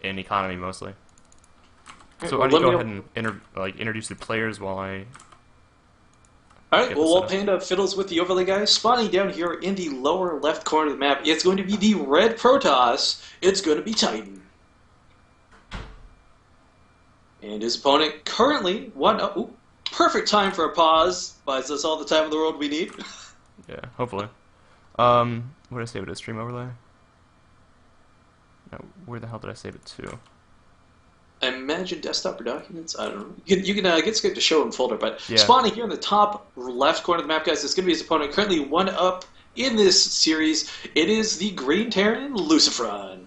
in economy mostly. So Well, why don't you let go me ahead and introduce the players while I Alright, get well, this set while up? Panda fiddles with the overlay guys, spawning down here in the lower left corner of the map, it's going to be the red Protoss. It's going to be Titan. And his opponent currently perfect time for a pause. Buys us all the time in the world we need. Yeah, hopefully. Where did I save it? A stream overlay? No, where the hell did I save it to? I imagine desktop or documents. I don't know. You can get Skype to show in folder, but Yeah. spawning here in the top left corner of the map, guys, is going to be his opponent. Currently 1-up in this series. It is the Green Terran Lucifron.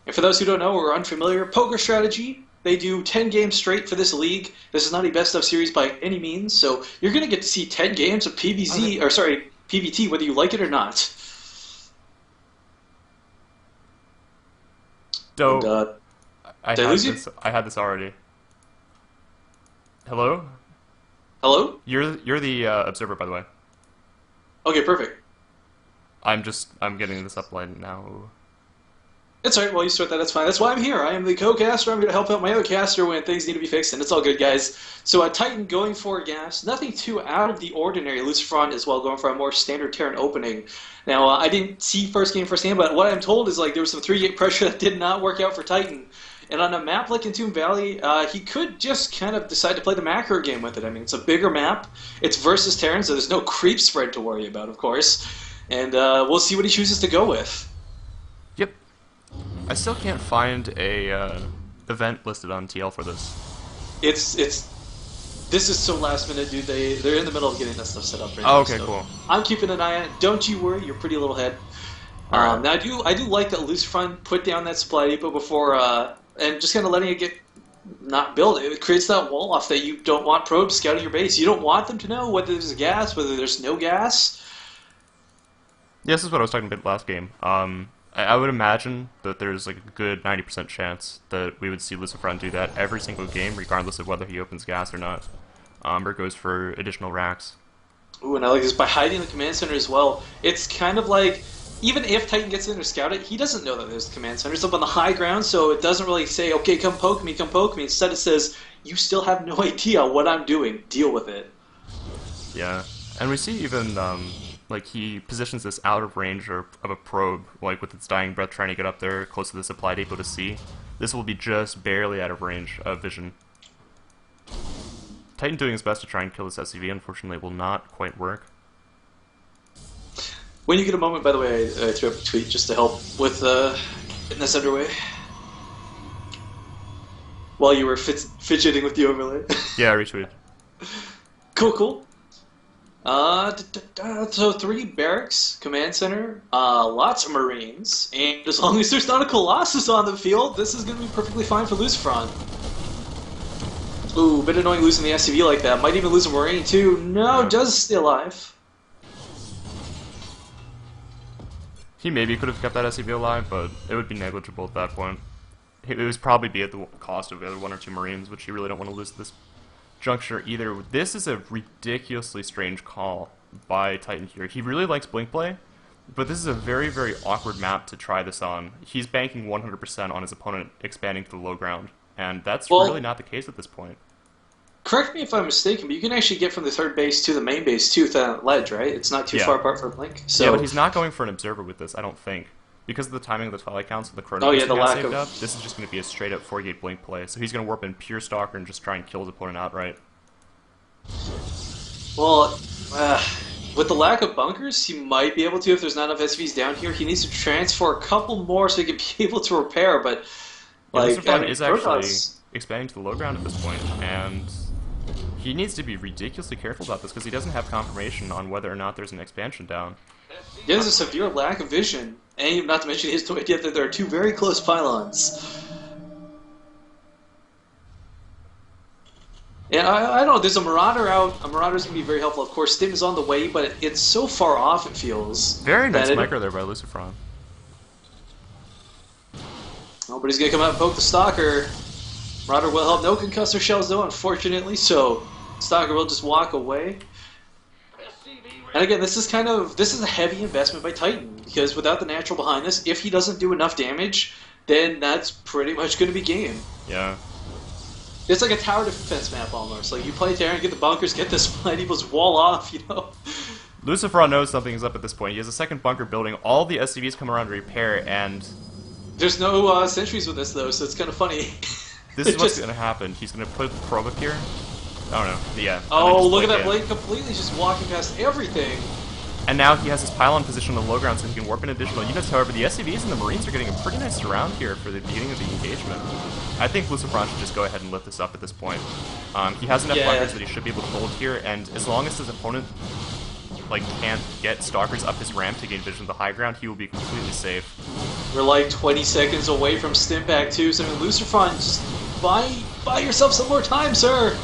And for those who don't know or are unfamiliar, poker strategy. They do 10 games straight for this league. This is not a best of series by any means, so you're going to get to see 10 games of PVZ, or sorry, PVT, whether you like it or not. Dope. And, I did I had lose you? this. I had this already. Hello? Hello? You're the observer, by the way. Okay, perfect. I'm getting this up right now. It's alright, while you start that, that's fine. That's why I'm here. I am the co-caster. I'm going to help out my other caster when things need to be fixed, and it's all good, guys. So Titan going for gas. Nothing too out of the ordinary. Lucifron as well, going for a more standard Terran opening. Now, I didn't see first game firsthand, but what I'm told is like there was some 3-gate pressure that did not work out for Titan. And on a map like Entomb Valley, he could just kind of decide to play the macro game with it. I mean, it's a bigger map. It's versus Terran, so there's no creep spread to worry about, of course. And we'll see what he chooses to go with. Yep. I still can't find a event listed on TL for this. This is so last minute, dude. They're in the middle of getting that stuff set up right Oh, now. okay, so cool. I'm keeping an eye on it. Don't you worry, your pretty little head. Alright. Now I do like that Lucifron put down that supply depot before, and just kind of letting it get not built. It creates that wall off that you don't want probes scouting your base. You don't want them to know whether there's gas, whether there's no gas. Yeah, this is what I was talking about last game. I would imagine that there's like a good 90% chance that we would see Lucifron do that every single game, regardless of whether he opens gas or not, or goes for additional racks. Ooh, and I like this by hiding the command center as well. It's kind of like, even if Titan gets in or scout it, he doesn't know that there's a command center. It's up on the high ground, so it doesn't really say, okay, come poke me, come poke me. Instead it says, you still have no idea what I'm doing. Deal with it. Yeah, and we see even like he positions this out of range of a probe, like with its dying breath, trying to get up there close to the supply depot to see. This will be just barely out of range of vision. Titan doing his best to try and kill this SCV, unfortunately will not quite work. When you get a moment, by the way, I threw up a tweet just to help with getting this underway. While you were fidgeting with the overlay. Yeah, I retweeted. Cool. So 3 barracks, command center, lots of marines, and as long as there's not a Colossus on the field, this is going to be perfectly fine for Lucifron. Ooh, bit annoying losing the SCV like that. Might even lose a marine too. No, Yeah. does stay alive. He maybe could have kept that SCV alive, but it would be negligible at that point. It would probably be at the cost of the other 1 or 2 marines, which you really don't want to lose at this juncture either. This is a ridiculously strange call by Titan here. He really likes blink play, but this is a very, very awkward map to try this on. He's banking 100% on his opponent expanding to the low ground, and that's really not the case at this point. Correct me if I'm mistaken, but you can actually get from the third base to the main base too with that ledge, right? It's not too far apart for a blink. So yeah, but he's not going for an observer with this, I don't think. Because of the timing of the Twilight Counts and the Chrono the lack saved of... up, this is just going to be a straight up 4-gate blink play. So he's going to warp in pure Stalker and just try and kill his opponent outright. Well, with the lack of bunkers, he might be able to if there's not enough SVs down here. He needs to transfer a couple more so he can be able to repair, but... Yeah, like, Lucifron is actually expanding to the low ground at this point, and he needs to be ridiculously careful about this because he doesn't have confirmation on whether or not there's an expansion down. There's a severe lack of vision, and not to mention his idea that there are 2 very close pylons. And I don't know, there's a Marauder out. A Marauder's going to be very helpful, of course. Stim is on the way, but it's so far off, it feels. Very nice micro there by Lucifron. Oh, but he's going to come out and poke the Stalker. Marauder will help. No concussor shells, though, unfortunately, so Stalker will just walk away. And again, this is a heavy investment by Titan, because without the natural behind this, if he doesn't do enough damage, then that's pretty much going to be game. Yeah. It's like a tower defense map almost. Like you play Terran, get the bunkers, get the Spine Eagles wall off, you know? Lucifron knows something is up at this point. He has a second bunker building. All the SCVs come around to repair, and there's no sentries with this though, so it's kind of funny. this is what's going to happen. He's going to put the probe up here. I don't know. Yeah. Oh, look at that blade completely just walking past everything. And now he has his pylon position on the low ground so he can warp in additional units. However, the SCVs and the Marines are getting a pretty nice surround here for the beginning of the engagement. I think Lucifron should just go ahead and lift this up at this point. He has enough bunkers that he should be able to hold here, and as long as his opponent can't get stalkers up his ramp to gain vision of the high ground, he will be completely safe. We're like 20 seconds away from Stimpak too, so I mean, Lucifron, just buy yourself some more time, sir!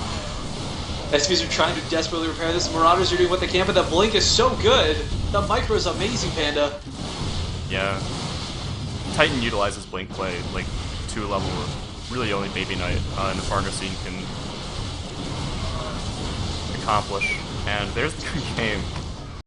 SCVs are trying to desperately repair this. Marauders are doing what they can, but that blink is so good. The micro is amazing, Panda. Yeah. Titan utilizes blink play to a level where really only Baby Knight in the partner scene can accomplish. And there's the game.